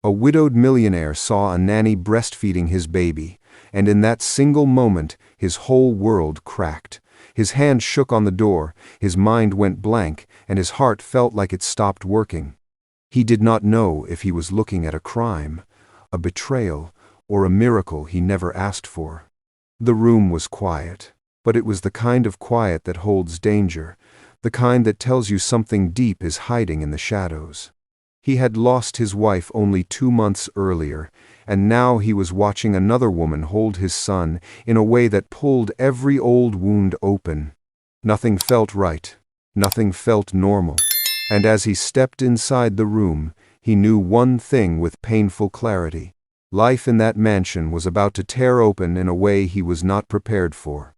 A widowed millionaire saw a nanny breastfeeding his baby, and in that single moment his whole world cracked. His hand shook on the door, his mind went blank, and his heart felt like it stopped working. He did not know if he was looking at a crime, a betrayal, or a miracle he never asked for. The room was quiet, but it was the kind of quiet that holds danger, the kind that tells you something deep is hiding in the shadows. He had lost his wife only 2 months earlier, and now he was watching another woman hold his son in a way that pulled every old wound open. Nothing felt right, nothing felt normal, and as he stepped inside the room, he knew one thing with painful clarity. Life in that mansion was about to tear open in a way he was not prepared for.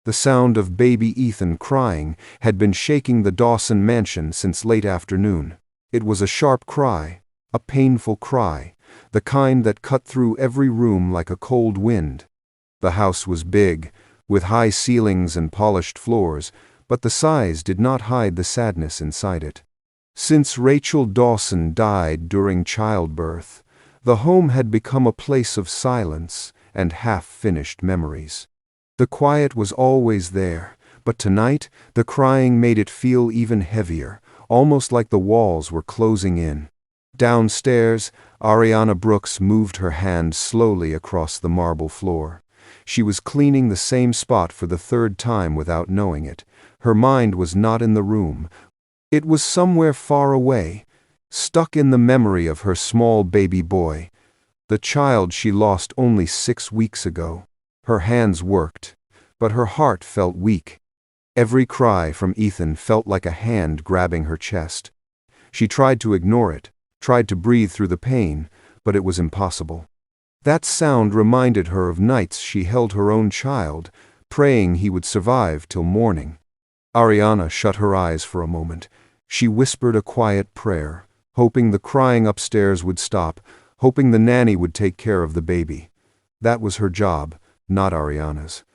The sound of baby Ethan crying had been shaking the Dawson mansion since late afternoon. It was a sharp cry, a painful cry, the kind that cut through every room like a cold wind. The house was big, with high ceilings and polished floors, but the size did not hide the sadness inside it. Since Rachel Dawson died during childbirth, the home had become a place of silence and half-finished memories. The quiet was always there, but tonight the crying made it feel even heavier, almost like the walls were closing in. Downstairs, Ariana Brooks moved her hand slowly across the marble floor. She was cleaning the same spot for the 3rd time without knowing it. Her mind was not in the room. It was somewhere far away, stuck in the memory of her small baby boy, the child she lost only 6 weeks ago. Her hands worked, but her heart felt weak. Every cry from Ethan felt like a hand grabbing her chest. She tried to ignore it, tried to breathe through the pain, but it was impossible. That sound reminded her of nights she held her own child, praying he would survive till morning. Ariana shut her eyes for a moment. She whispered a quiet prayer, hoping the crying upstairs would stop, hoping the nanny would take care of the baby. That was her job, not Ariana's.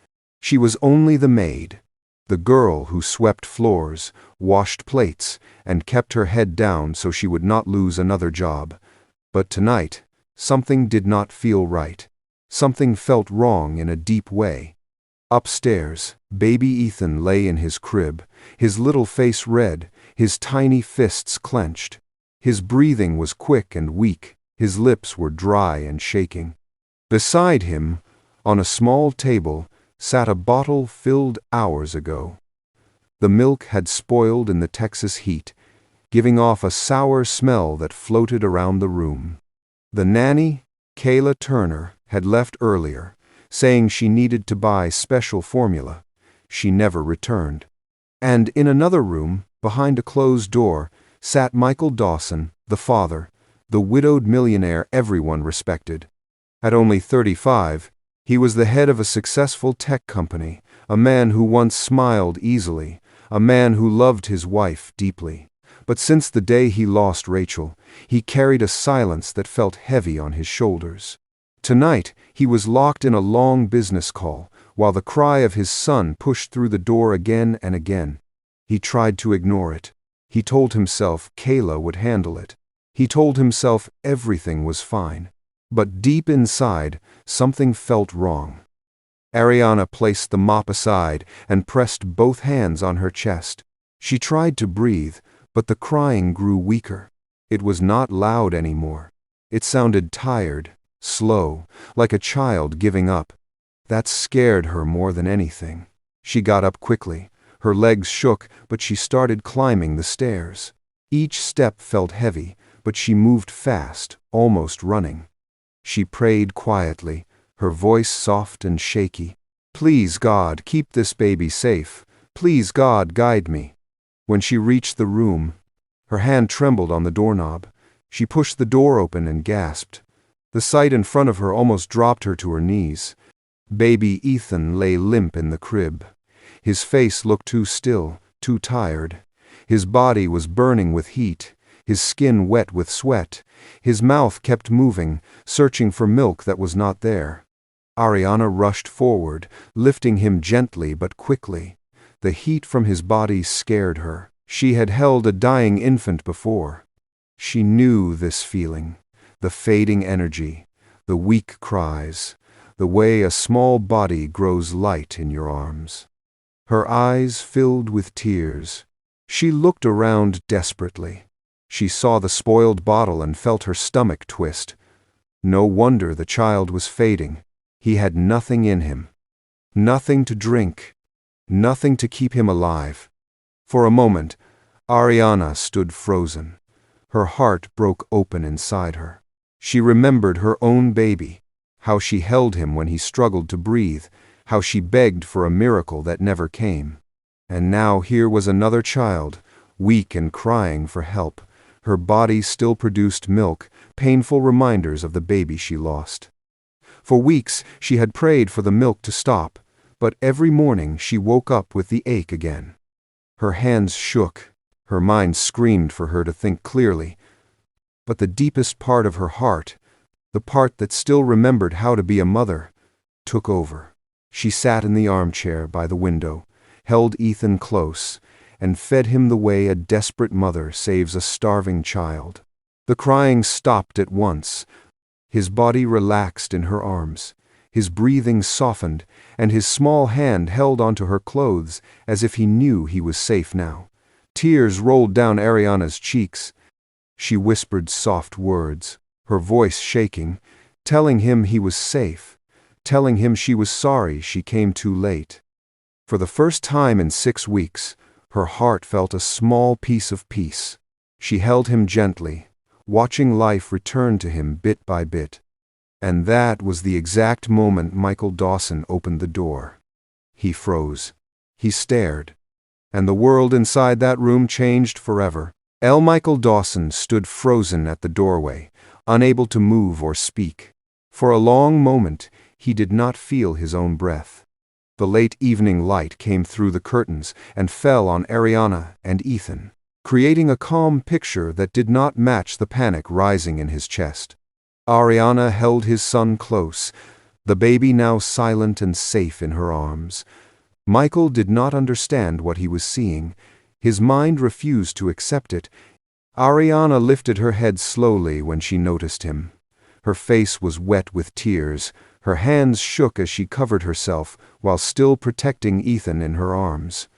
She was only the maid, the girl who swept floors, washed plates, and kept her head down so she would not lose another job. But tonight, something did not feel right. Something felt wrong in a deep way. Upstairs, baby Ethan lay in his crib, his little face red, his tiny fists clenched. His breathing was quick and weak, his lips were dry and shaking. Beside him, on a small table, sat a bottle filled hours ago. The milk had spoiled in the Texas heat, giving off a sour smell that floated around the room. The nanny, Kayla Turner, had left earlier, saying she needed to buy special formula. She never returned. And in another room, behind a closed door, sat Michael Dawson, the father, the widowed millionaire everyone respected. At only 35, he was the head of a successful tech company, a man who once smiled easily, a man who loved his wife deeply. But since the day he lost Rachel, he carried a silence that felt heavy on his shoulders. Tonight, he was locked in a long business call, while the cry of his son pushed through the door again and again. He tried to ignore it. He told himself Kayla would handle it. He told himself everything was fine. But deep inside, something felt wrong. Ariana placed the mop aside and pressed both hands on her chest. She tried to breathe, but the crying grew weaker. It was not loud anymore. It sounded tired, slow, like a child giving up. That scared her more than anything. She got up quickly. Her legs shook, but she started climbing the stairs. Each step felt heavy, but she moved fast, almost running. She prayed quietly, her voice soft and shaky. "Please, God, keep this baby safe. Please, God, guide me." When she reached the room, her hand trembled on the doorknob. She pushed the door open and gasped. The sight in front of her almost dropped her to her knees. Baby Ethan lay limp in the crib. His face looked too still, too tired. His body was burning with heat, his skin wet with sweat. His mouth kept moving, searching for milk that was not there. Ariana rushed forward, lifting him gently but quickly. The heat from his body scared her. She had held a dying infant before. She knew this feeling, the fading energy, the weak cries, the way a small body grows light in your arms. Her eyes filled with tears. She looked around desperately. She saw the spoiled bottle and felt her stomach twist. No wonder the child was fading. He had nothing in him. Nothing to drink. Nothing to keep him alive. For a moment, Ariana stood frozen. Her heart broke open inside her. She remembered her own baby, how she held him when he struggled to breathe, how she begged for a miracle that never came. And now here was another child, weak and crying for help. Her body still produced milk, painful reminders of the baby she lost. For weeks she had prayed for the milk to stop, but every morning she woke up with the ache again. Her hands shook, her mind screamed for her to think clearly. But the deepest part of her heart, the part that still remembered how to be a mother, took over. She sat in the armchair by the window, held Ethan close, and fed him the way a desperate mother saves a starving child. The crying stopped at once. His body relaxed in her arms. His breathing softened, and his small hand held onto her clothes as if he knew he was safe now. Tears rolled down Ariana's cheeks. She whispered soft words, her voice shaking, telling him he was safe, telling him she was sorry she came too late. For the first time in 6 weeks, her heart felt a small piece of peace. She held him gently, watching life return to him bit by bit. And that was the exact moment Michael Dawson opened the door. He froze. He stared. And the world inside that room changed forever. Michael Dawson stood frozen at the doorway, unable to move or speak. For a long moment, he did not feel his own breath. The late evening light came through the curtains and fell on Ariana and Ethan, creating a calm picture that did not match the panic rising in his chest. Ariana held his son close, the baby now silent and safe in her arms. Michael did not understand what he was seeing. His mind refused to accept it. Ariana lifted her head slowly when she noticed him. Her face was wet with tears. Her hands shook as she covered herself while still protecting Ethan in her arms.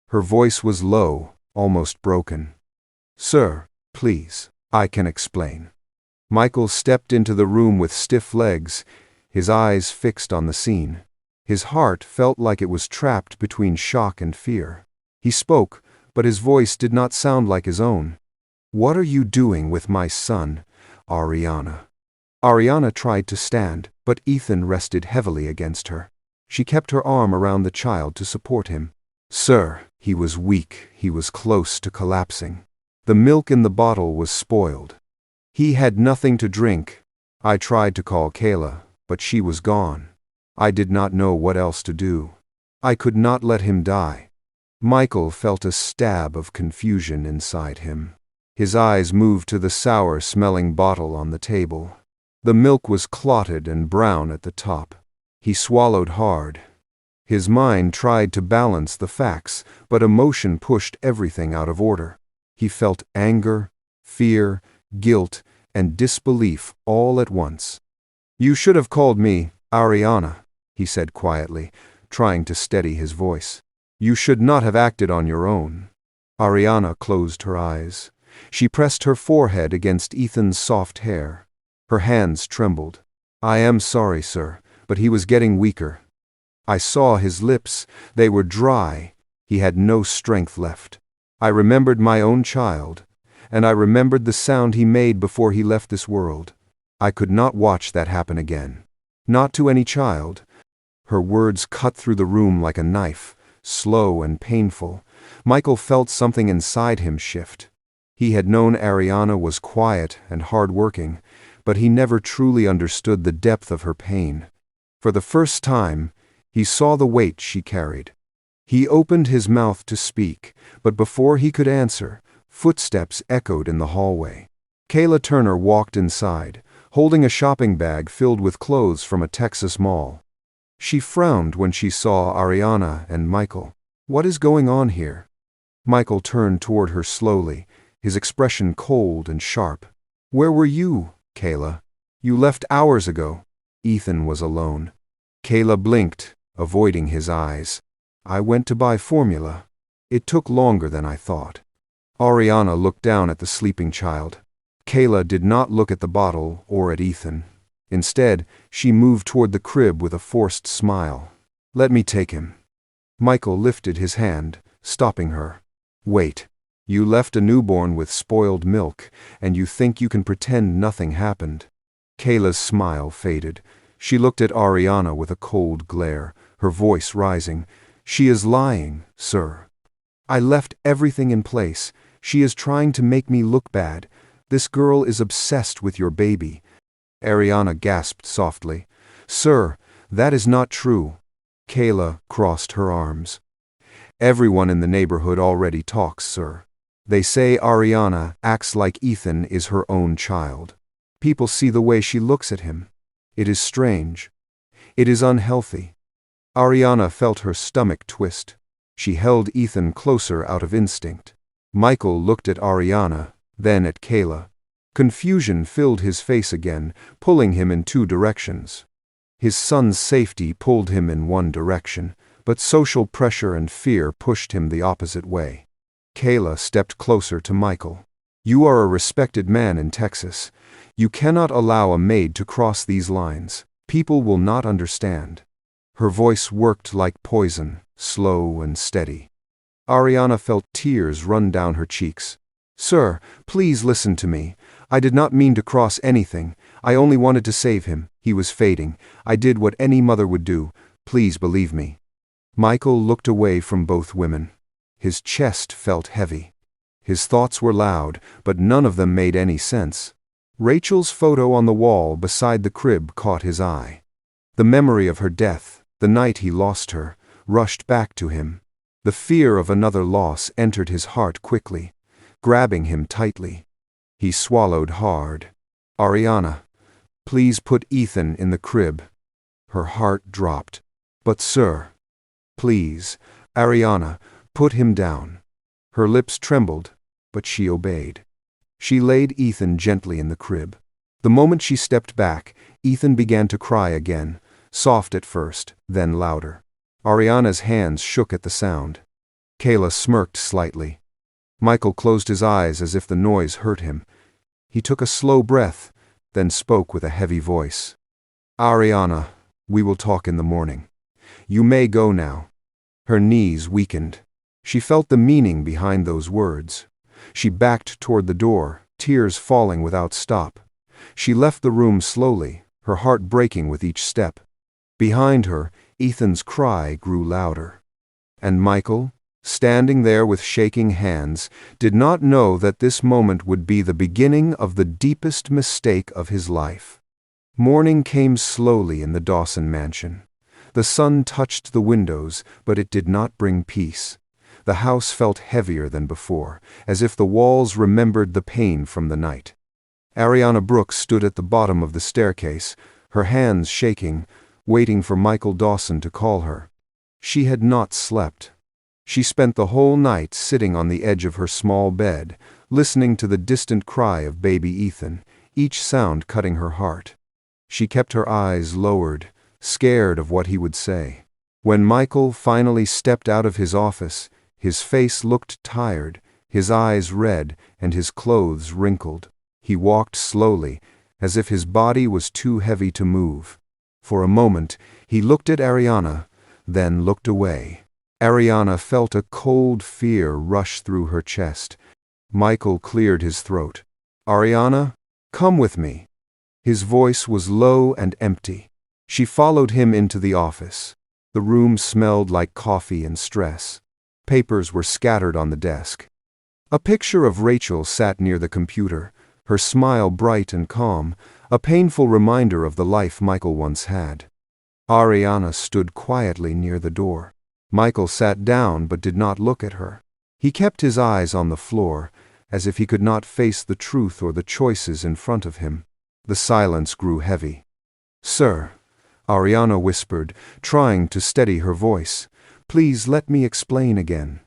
Her voice was low, almost broken. "Sir, please, I can explain." Michael stepped into the room with stiff legs, his eyes fixed on the scene. His heart felt like it was trapped between shock and fear. He spoke, but his voice did not sound like his own. "What are you doing with my son, Ariana?" Ariana tried to stand, but Ethan rested heavily against her. She kept her arm around the child to support him. "Sir," he was weak, he was close to collapsing. The milk in the bottle was spoiled. He had nothing to drink. I tried to call Kayla, but she was gone. I did not know what else to do. I could not let him die. Michael felt a stab of confusion inside him. His eyes moved to the sour-smelling bottle on the table. The milk was clotted and brown at the top. He swallowed hard. His mind tried to balance the facts, but emotion pushed everything out of order. He felt anger, fear, guilt, and disbelief all at once. "You should have called me Ariana," he said quietly, trying to steady his voice. "You should not have acted on your own." Ariana closed her eyes. She pressed her forehead against Ethan's soft hair. Her hands trembled. "I am sorry, sir, but he was getting weaker. I saw his lips. They were dry. He had no strength left. I remembered my own child, and I remembered the sound he made before he left this world. I could not watch that happen again. Not to any child." Her words cut through the room like a knife, slow and painful. Michael felt something inside him shift. He had known Ariana was quiet and hard-working, but he never truly understood the depth of her pain. For the first time, he saw the weight she carried. He opened his mouth to speak, but before he could answer, footsteps echoed in the hallway. Kayla Turner walked inside, holding a shopping bag filled with clothes from a Texas mall. She frowned when she saw Ariana and Michael. "What is going on here?" Michael turned toward her slowly, his expression cold and sharp. "Where were you?" Kayla. You left hours ago. Ethan was alone. Kayla blinked, avoiding his eyes. I went to buy formula. It took longer than I thought. Ariana looked down at the sleeping child. Kayla did not look at the bottle or at Ethan. Instead, she moved toward the crib with a forced smile. Let me take him. Michael lifted his hand, stopping her. Wait. You left a newborn with spoiled milk, and you think you can pretend nothing happened. Kayla's smile faded. She looked at Ariana with a cold glare, her voice rising. She is lying, sir. I left everything in place. She is trying to make me look bad. This girl is obsessed with your baby. Ariana gasped softly. Sir, that is not true. Kayla crossed her arms. Everyone in the neighborhood already talks, sir. They say Ariana acts like Ethan is her own child. People see the way she looks at him. It is strange. It is unhealthy. Ariana felt her stomach twist. She held Ethan closer out of instinct. Michael looked at Ariana, then at Kayla. Confusion filled his face again, pulling him in two directions. His son's safety pulled him in one direction, but social pressure and fear pushed him the opposite way. Kayla stepped closer to Michael. You are a respected man in Texas. You cannot allow a maid to cross these lines. People will not understand. Her voice worked like poison, slow and steady. Ariana felt tears run down her cheeks. Sir, please listen to me. I did not mean to cross anything. I only wanted to save him. He was fading. I did what any mother would do. Please believe me. Michael looked away from both women. His chest felt heavy. His thoughts were loud, but none of them made any sense. Rachel's photo on the wall beside the crib caught his eye. The memory of her death, the night he lost her, rushed back to him. The fear of another loss entered his heart quickly, grabbing him tightly. He swallowed hard. Ariana, please put Ethan in the crib. Her heart dropped. But sir, please, Ariana, put him down. Her lips trembled, but she obeyed. She laid Ethan gently in the crib. The moment she stepped back, Ethan began to cry again, soft at first, then louder. Ariana's hands shook at the sound. Kayla smirked slightly. Michael closed his eyes as if the noise hurt him. He took a slow breath, then spoke with a heavy voice. Ariana, we will talk in the morning. You may go now. Her knees weakened. She felt the meaning behind those words. She backed toward the door, tears falling without stop. She left the room slowly, her heart breaking with each step. Behind her, Ethan's cry grew louder. And Michael, standing there with shaking hands, did not know that this moment would be the beginning of the deepest mistake of his life. Morning came slowly in the Dawson mansion. The sun touched the windows, but it did not bring peace. The house felt heavier than before, as if the walls remembered the pain from the night. Ariana Brooks stood at the bottom of the staircase, her hands shaking, waiting for Michael Dawson to call her. She had not slept. She spent the whole night sitting on the edge of her small bed, listening to the distant cry of baby Ethan, each sound cutting her heart. She kept her eyes lowered, scared of what he would say. When Michael finally stepped out of his office, his face looked tired, his eyes red, and his clothes wrinkled. He walked slowly, as if his body was too heavy to move. For a moment, he looked at Ariana, then looked away. Ariana felt a cold fear rush through her chest. Michael cleared his throat. Ariana, come with me. His voice was low and empty. She followed him into the office. The room smelled like coffee and stress. Papers were scattered on the desk. A picture of Rachel sat near the computer, her smile bright and calm, a painful reminder of the life Michael once had. Ariana stood quietly near the door. Michael sat down but did not look at her. He kept his eyes on the floor, as if he could not face the truth or the choices in front of him. The silence grew heavy. Sir, Ariana whispered, trying to steady her voice, please let me explain again.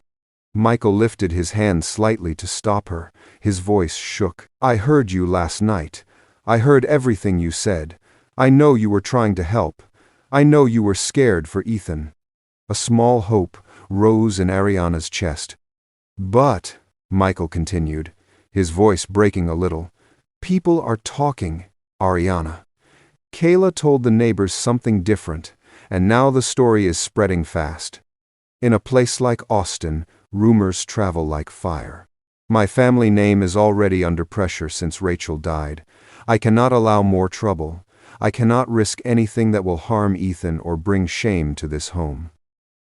Michael lifted his hand slightly to stop her. His voice shook. I heard you last night. I heard everything you said. I know you were trying to help. I know you were scared for Ethan." A small hope rose in Ariana's chest. "But," Michael continued, his voice breaking a little, "people are talking, Ariana. Kayla told the neighbors something different, and now the story is spreading fast. In a place like Austin, rumors travel like fire. My family name is already under pressure since Rachel died. I cannot allow more trouble. I cannot risk anything that will harm Ethan or bring shame to this home."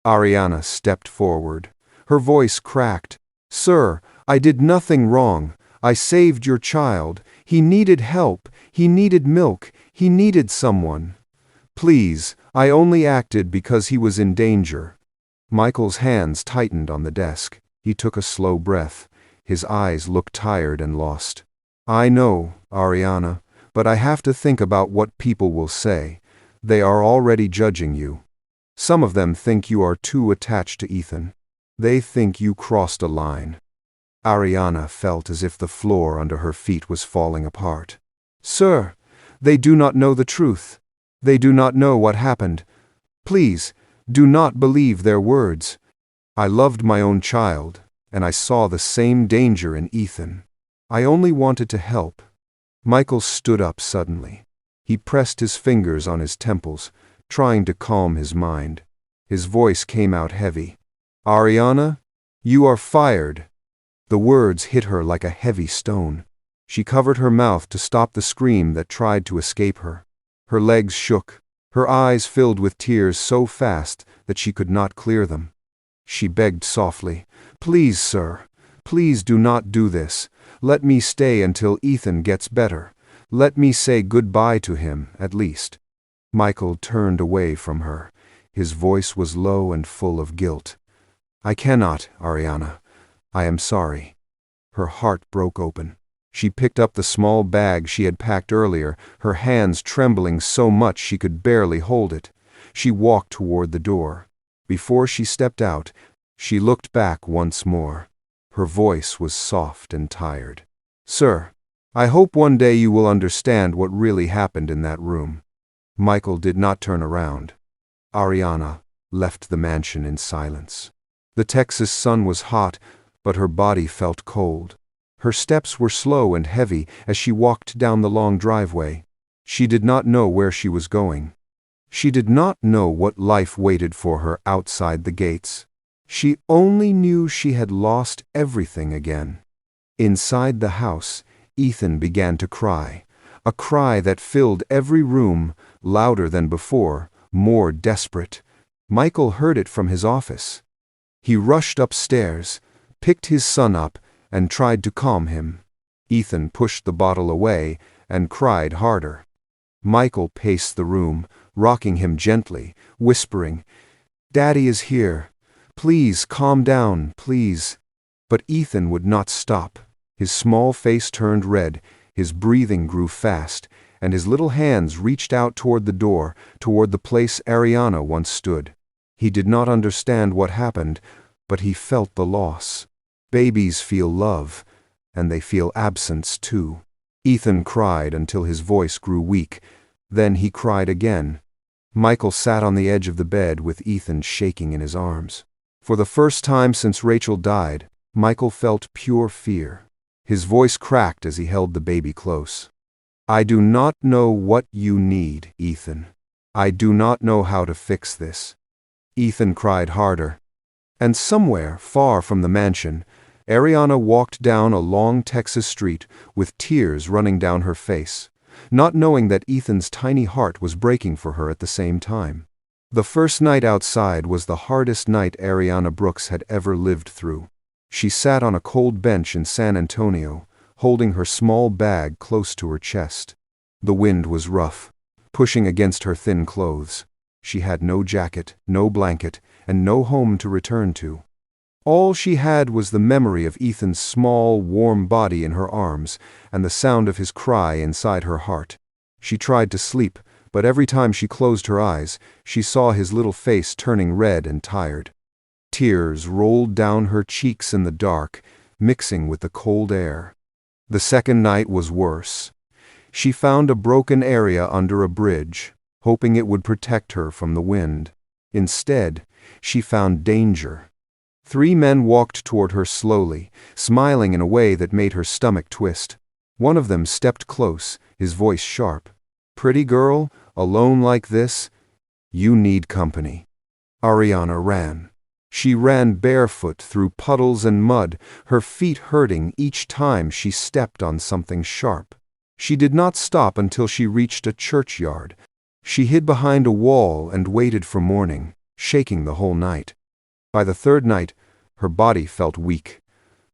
Ariana stepped forward. Her voice cracked. "Sir, I did nothing wrong. I saved your child. He needed help. He needed milk. He needed someone. Please, I only acted because he was in danger." Michael's hands tightened on the desk. He took a slow breath. His eyes looked tired and lost. "I know, Ariana, but I have to think about what people will say. They are already judging you. Some of them think you are too attached to Ethan. They think you crossed a line." Ariana felt as if the floor under her feet was falling apart. "Sir, they do not know the truth. They do not know what happened. Please, do not believe their words. I loved my own child, and I saw the same danger in Ethan. I only wanted to help." Michael stood up suddenly. He pressed his fingers on his temples, trying to calm his mind. His voice came out heavy. "Ariana, you are fired." The words hit her like a heavy stone. She covered her mouth to stop the scream that tried to escape her. Her legs shook. Her eyes filled with tears so fast that she could not clear them. She begged softly, "Please, sir, please do not do this. Let me stay until Ethan gets better. Let me say goodbye to him, at least." Michael turned away from her. His voice was low and full of guilt. "I cannot, Ariana. I am sorry." Her heart broke open. She picked up the small bag she had packed earlier, her hands trembling so much she could barely hold it. She walked toward the door. Before she stepped out, she looked back once more. Her voice was soft and tired. "Sir, I hope one day you will understand what really happened in that room." Michael did not turn around. Ariana left the mansion in silence. The Texas sun was hot, but her body felt cold. Her steps were slow and heavy as she walked down the long driveway. She did not know where she was going. She did not know what life waited for her outside the gates. She only knew she had lost everything again. Inside the house, Ethan began to cry, a cry that filled every room, louder than before, more desperate. Michael heard it from his office. He rushed upstairs, picked his son up, and tried to calm him. Ethan pushed the bottle away and cried harder. Michael paced the room, rocking him gently, whispering, "Daddy is here. Please calm down, please." But Ethan would not stop. His small face turned red, his breathing grew fast, and his little hands reached out toward the door, toward the place Ariana once stood. He did not understand what happened, but he felt the loss. Babies feel love, and they feel absence too. Ethan cried until his voice grew weak. Then he cried again. Michael sat on the edge of the bed with Ethan shaking in his arms. For the first time since Rachel died, Michael felt pure fear. His voice cracked as he held the baby close. "I do not know what you need, Ethan. I do not know how to fix this." Ethan cried harder. And somewhere, far from the mansion, Ariana walked down a long Texas street with tears running down her face, not knowing that Ethan's tiny heart was breaking for her at the same time. The first night outside was the hardest night Ariana Brooks had ever lived through. She sat on a cold bench in San Antonio, holding her small bag close to her chest. The wind was rough, pushing against her thin clothes. She had no jacket, no blanket, and no home to return to. All she had was the memory of Ethan's small, warm body in her arms and the sound of his cry inside her heart. She tried to sleep, but every time she closed her eyes, she saw his little face turning red and tired. Tears rolled down her cheeks in the dark, mixing with the cold air. The second night was worse. She found a broken area under a bridge, hoping it would protect her from the wind. Instead, she found danger. 3 men walked toward her slowly, smiling in a way that made her stomach twist. One of them stepped close, his voice sharp. "Pretty girl, alone like this? You need company." Ariana ran. She ran barefoot through puddles and mud, her feet hurting each time she stepped on something sharp. She did not stop until she reached a churchyard. She hid behind a wall and waited for morning, shaking the whole night. By the 3rd night, her body felt weak.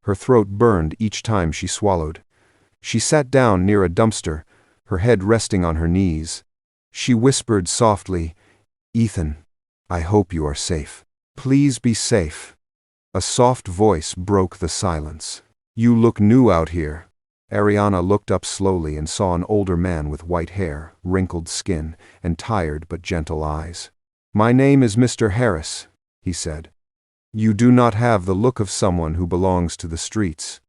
Her throat burned each time she swallowed. She sat down near a dumpster, her head resting on her knees. She whispered softly, "Ethan, I hope you are safe. Please be safe." A soft voice broke the silence. "You look new out here." Ariana looked up slowly and saw an older man with white hair, wrinkled skin, and tired but gentle eyes. "My name is Mr. Harris," he said. "You do not have the look of someone who belongs to the streets."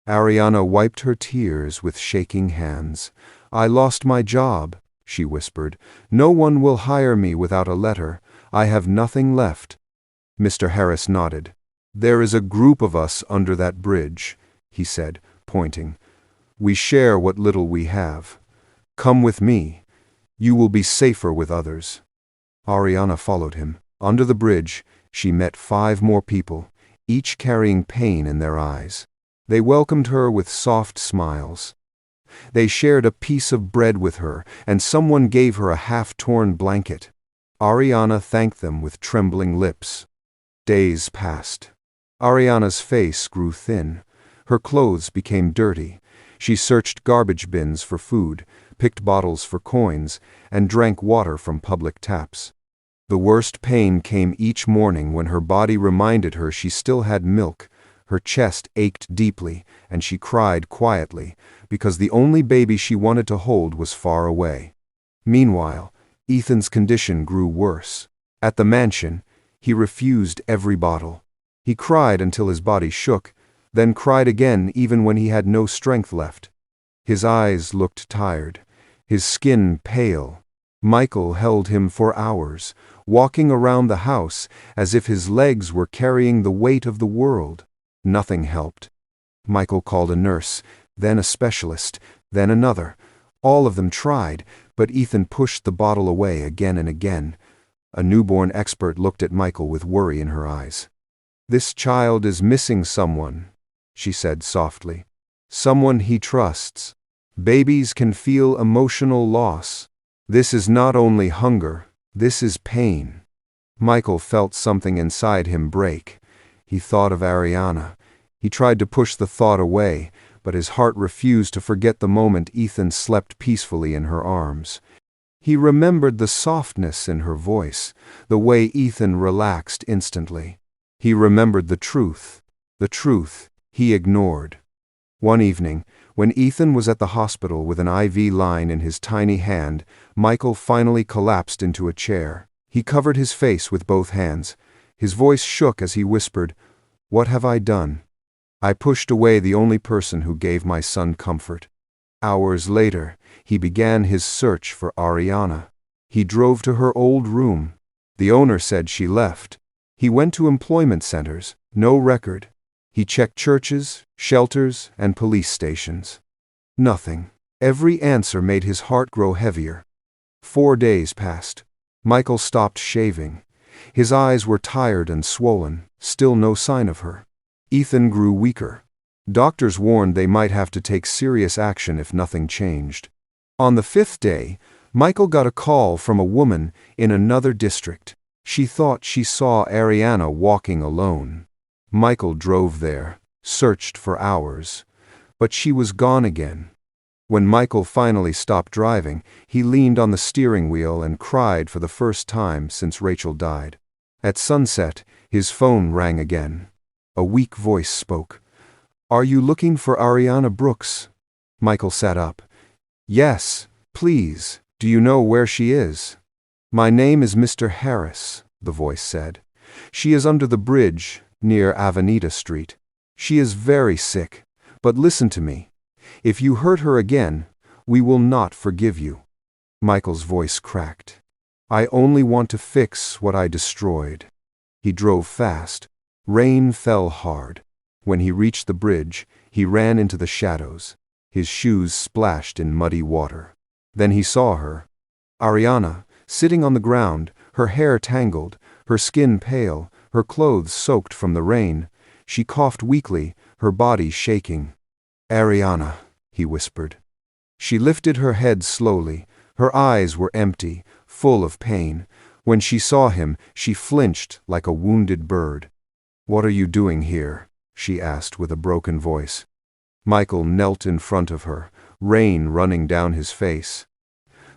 Ariana wiped her tears with shaking hands. "I lost my job," she whispered. "No one will hire me without a letter. I have nothing left." Mr. Harris nodded. "There is a group of us under that bridge," he said, pointing. "We share what little we have. Come with me. You will be safer with others." Ariana followed him. Under the bridge, she met 5 more people, each carrying pain in their eyes. They welcomed her with soft smiles. They shared a piece of bread with her, and someone gave her a half-torn blanket. Ariana thanked them with trembling lips. Days passed. Ariana's face grew thin. Her clothes became dirty. She searched garbage bins for food, picked bottles for coins, and drank water from public taps. The worst pain came each morning when her body reminded her she still had milk. Her chest ached deeply, and she cried quietly, because the only baby she wanted to hold was far away. Meanwhile, Ethan's condition grew worse. At the mansion, he refused every bottle. He cried until his body shook, then cried again even when he had no strength left. His eyes looked tired, his skin pale. Michael held him for hours, walking around the house as if his legs were carrying the weight of the world. Nothing helped. Michael called a nurse, then a specialist, then another. All of them tried, but Ethan pushed the bottle away again and again. A newborn expert looked at Michael with worry in her eyes. "This child is missing someone," she said softly. "Someone he trusts. Babies can feel emotional loss. This is not only hunger, this is pain." Michael felt something inside him break. He thought of Ariana. He tried to push the thought away, but his heart refused to forget the moment Ethan slept peacefully in her arms. He remembered the softness in her voice, the way Ethan relaxed instantly. He remembered the truth he ignored. One evening, when Ethan was at the hospital with an IV line in his tiny hand, Michael finally collapsed into a chair. He covered his face with both hands. His voice shook as he whispered, "What have I done? I pushed away the only person who gave my son comfort." Hours later, he began his search for Ariana. He drove to her old room. The owner said she left. He went to employment centers, no record. He checked churches, shelters, and police stations. Nothing. Every answer made his heart grow heavier. 4 days passed. Michael stopped shaving. His eyes were tired and swollen, still no sign of her. Ethan grew weaker. Doctors warned they might have to take serious action if nothing changed. On the 5th day, Michael got a call from a woman in another district. She thought she saw Ariana walking alone. Michael drove there, searched for hours, but she was gone again. When Michael finally stopped driving, he leaned on the steering wheel and cried for the first time since Rachel died. At sunset, his phone rang again. A weak voice spoke. "Are you looking for Ariana Brooks?" Michael sat up. "Yes, please. Do you know where she is?" "My name is Mr. Harris," the voice said. "She is under the bridge, near Avenida Street. She is very sick, but listen to me. If you hurt her again, We will not forgive you." Michael's voice cracked. "I only want to fix what I destroyed." He drove fast. Rain fell hard. When he reached the bridge, he ran into the shadows. His shoes splashed in muddy water. Then he saw her. Ariana, sitting on the ground, her hair tangled, her skin pale, her clothes soaked from the rain. She coughed weakly, her body shaking. "Ariana," he whispered. She lifted her head slowly. Her eyes were empty, full of pain. When she saw him, she flinched like a wounded bird. "What are you doing here?" she asked with a broken voice. Michael knelt in front of her, rain running down his face.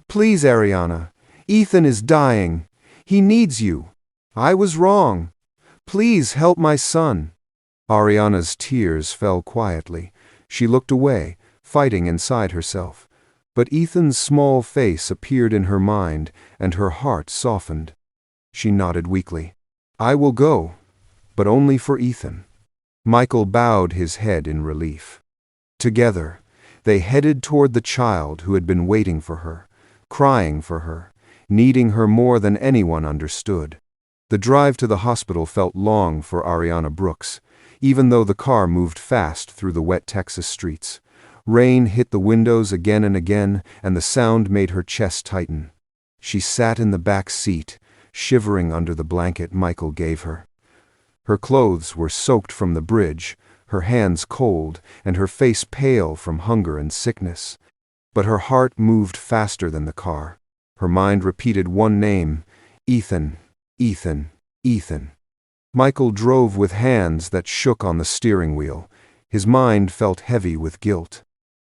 "Please, Ariana. Ethan is dying. He needs you. I was wrong. Please help my son." Ariana's tears fell quietly. She looked away, fighting inside herself. But Ethan's small face appeared in her mind, and her heart softened. She nodded weakly. "I will go, but only for Ethan." Michael bowed his head in relief. Together, they headed toward the child who had been waiting for her, crying for her, needing her more than anyone understood. The drive to the hospital felt long for Ariana Brooks, even though the car moved fast through the wet Texas streets. Rain hit the windows again and again, and the sound made her chest tighten. She sat in the back seat, shivering under the blanket Michael gave her. Her clothes were soaked from the bridge, her hands cold, and her face pale from hunger and sickness. But her heart moved faster than the car. Her mind repeated one name: Ethan, Ethan, Ethan. Michael drove with hands that shook on the steering wheel. His mind felt heavy with guilt.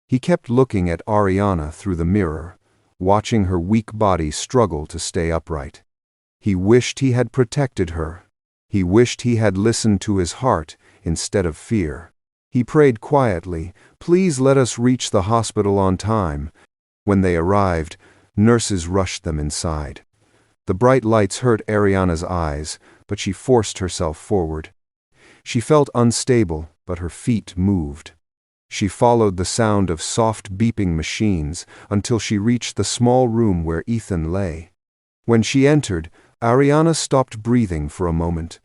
He kept looking at Ariana through the mirror, watching her weak body struggle to stay upright. He wished he had protected her. He wished he had listened to his heart instead of fear. He prayed quietly, "Please let us reach the hospital on time." When they arrived, nurses rushed them inside. The bright lights hurt Ariana's eyes, but she forced herself forward. She felt unstable, but her feet moved. She followed the sound of soft beeping machines until she reached the small room where Ethan lay. When she entered, Ariana stopped breathing for a moment.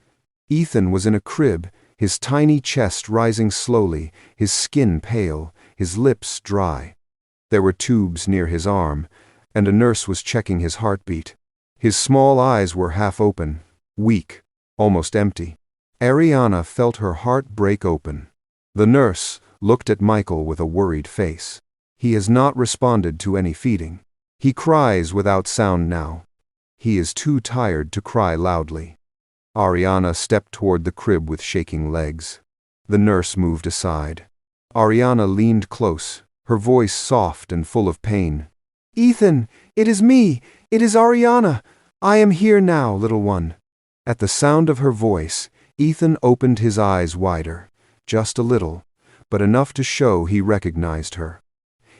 Ethan was in a crib, his tiny chest rising slowly, his skin pale, his lips dry. There were tubes near his arm, and a nurse was checking his heartbeat. His small eyes were half open, weak, almost empty. Ariana felt her heart break open. The nurse looked at Michael with a worried face. "He has not responded to any feeding. He cries without sound now. He is too tired to cry loudly." Ariana stepped toward the crib with shaking legs. The nurse moved aside. Ariana leaned close, her voice soft and full of pain. "Ethan, it is me. It is Ariana. I am here now, little one." At the sound of her voice, Ethan opened his eyes wider, just a little, but enough to show he recognized her.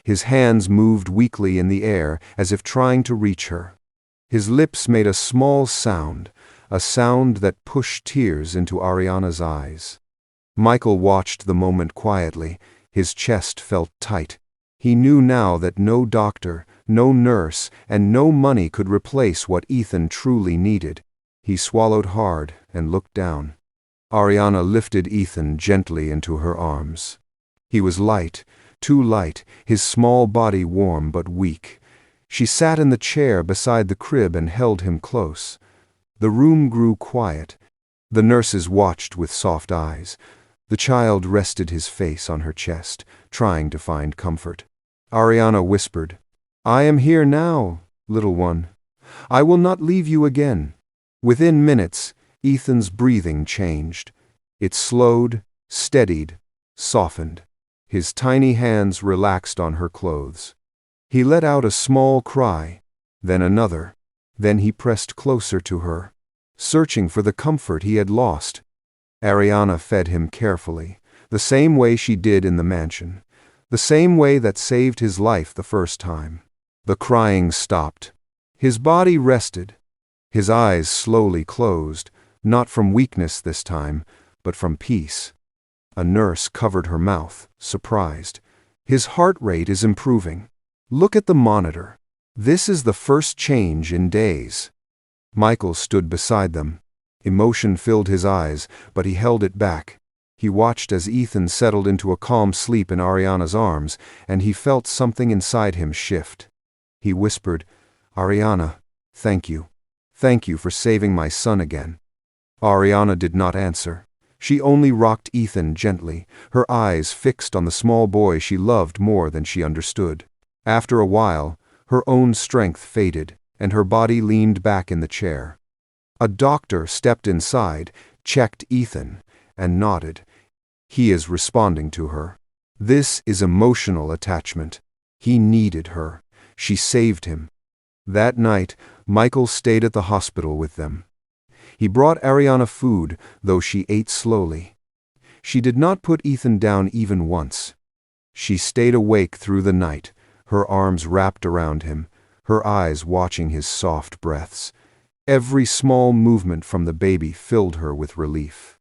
His hands moved weakly in the air as if trying to reach her. His lips made a small sound, a sound that pushed tears into Ariana's eyes. Michael watched the moment quietly. His chest felt tight. He knew now that no doctor, no nurse, and no money could replace what Ethan truly needed. He swallowed hard and looked down. Ariana lifted Ethan gently into her arms. He was light, too light, his small body warm but weak. She sat in the chair beside the crib and held him close. The room grew quiet. The nurses watched with soft eyes. The child rested his face on her chest, trying to find comfort. Ariana whispered, "I am here now, little one. I will not leave you again." Within minutes, Ethan's breathing changed. It slowed, steadied, softened. His tiny hands relaxed on her clothes. He let out a small cry, then another. Then he pressed closer to her, searching for the comfort he had lost. Ariana fed him carefully, the same way she did in the mansion, the same way that saved his life the first time. The crying stopped. His body rested. His eyes slowly closed, not from weakness this time, but from peace. A nurse covered her mouth, surprised. "His heart rate is improving." Look at the monitor. This is the first change in days." Michael stood beside them. Emotion filled his eyes, but he held it back. He watched as Ethan settled into a calm sleep in Ariana's arms, and he felt something inside him shift. He whispered, "Ariana, thank you. Thank you for saving my son again." Ariana did not answer. She only rocked Ethan gently, her eyes fixed on the small boy she loved more than she understood. After a while, her own strength faded, and her body leaned back in the chair. A doctor stepped inside, checked Ethan, and nodded. He is responding to her. This is emotional attachment. He needed her. She saved him. That night, Michael stayed at the hospital with them. He brought Ariana food, though she ate slowly. She did not put Ethan down even once. She stayed awake through the night, her arms wrapped around him, her eyes watching his soft breaths. Every small movement from the baby filled her with relief.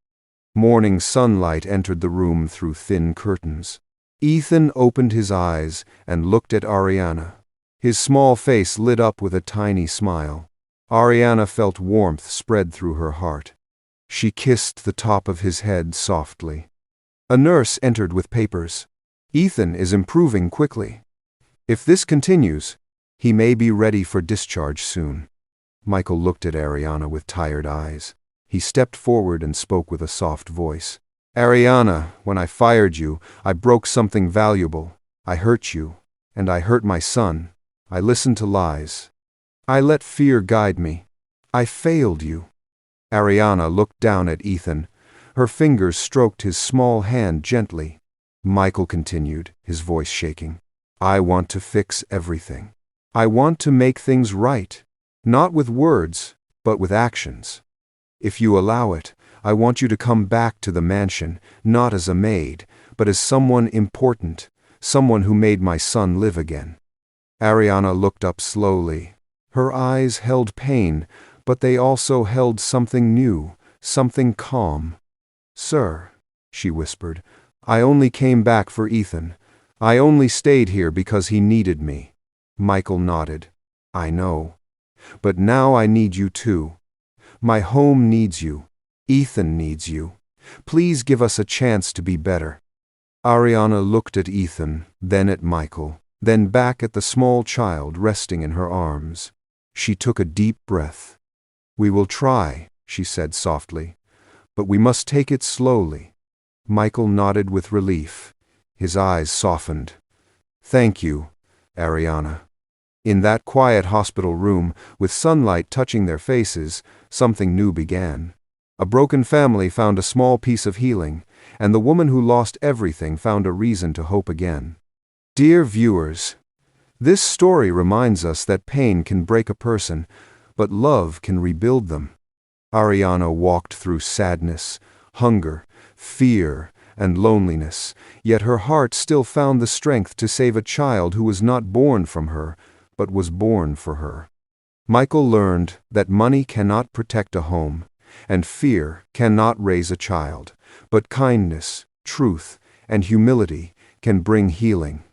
Morning sunlight entered the room through thin curtains. Ethan opened his eyes and looked at Ariana. His small face lit up with a tiny smile. Ariana felt warmth spread through her heart. She kissed the top of his head softly. A nurse entered with papers. "Ethan is improving quickly. If this continues, he may be ready for discharge soon." Michael looked at Ariana with tired eyes. He stepped forward and spoke with a soft voice. "Ariana, when I fired you, I broke something valuable. I hurt you, and I hurt my son. I listened to lies. I let fear guide me. I failed you." Ariana looked down at Ethan. Her fingers stroked his small hand gently. Michael continued, his voice shaking. "I want to fix everything. I want to make things right, not with words, but with actions. If you allow it, I want you to come back to the mansion, not as a maid, but as someone important, someone who made my son live again." Ariana looked up slowly. Her eyes held pain, but they also held something new, something calm. "Sir," she whispered, "I only came back for Ethan. I only stayed here because he needed me." Michael nodded. "I know. But now I need you too. My home needs you. Ethan needs you. Please give us a chance to be better." Ariana looked at Ethan, then at Michael, then back at the small child resting in her arms. She took a deep breath. "We will try," she said softly, "but we must take it slowly." Michael nodded with relief. His eyes softened. "Thank you, Ariana." In that quiet hospital room, with sunlight touching their faces, something new began. A broken family found a small piece of healing, and the woman who lost everything found a reason to hope again. Dear viewers, this story reminds us that pain can break a person, but love can rebuild them. Ariana walked through sadness, hunger, fear, and loneliness, yet her heart still found the strength to save a child who was not born from her, but was born for her. Michael learned that money cannot protect a home, and fear cannot raise a child, but kindness, truth, and humility can bring healing.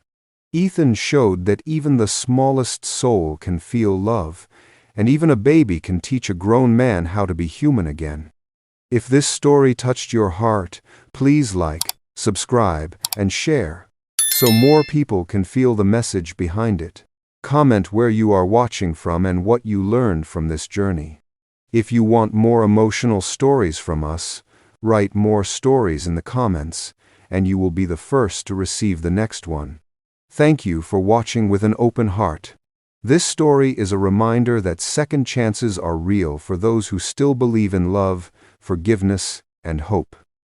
Ethan showed that even the smallest soul can feel love, and even a baby can teach a grown man how to be human again. If this story touched your heart, please like, subscribe, and share, so more people can feel the message behind it. Comment where you are watching from and what you learned from this journey. If you want more emotional stories from us, write more stories in the comments, and you will be the first to receive the next one. Thank you for watching with an open heart. This story is a reminder that second chances are real for those who still believe in love, forgiveness, and hope.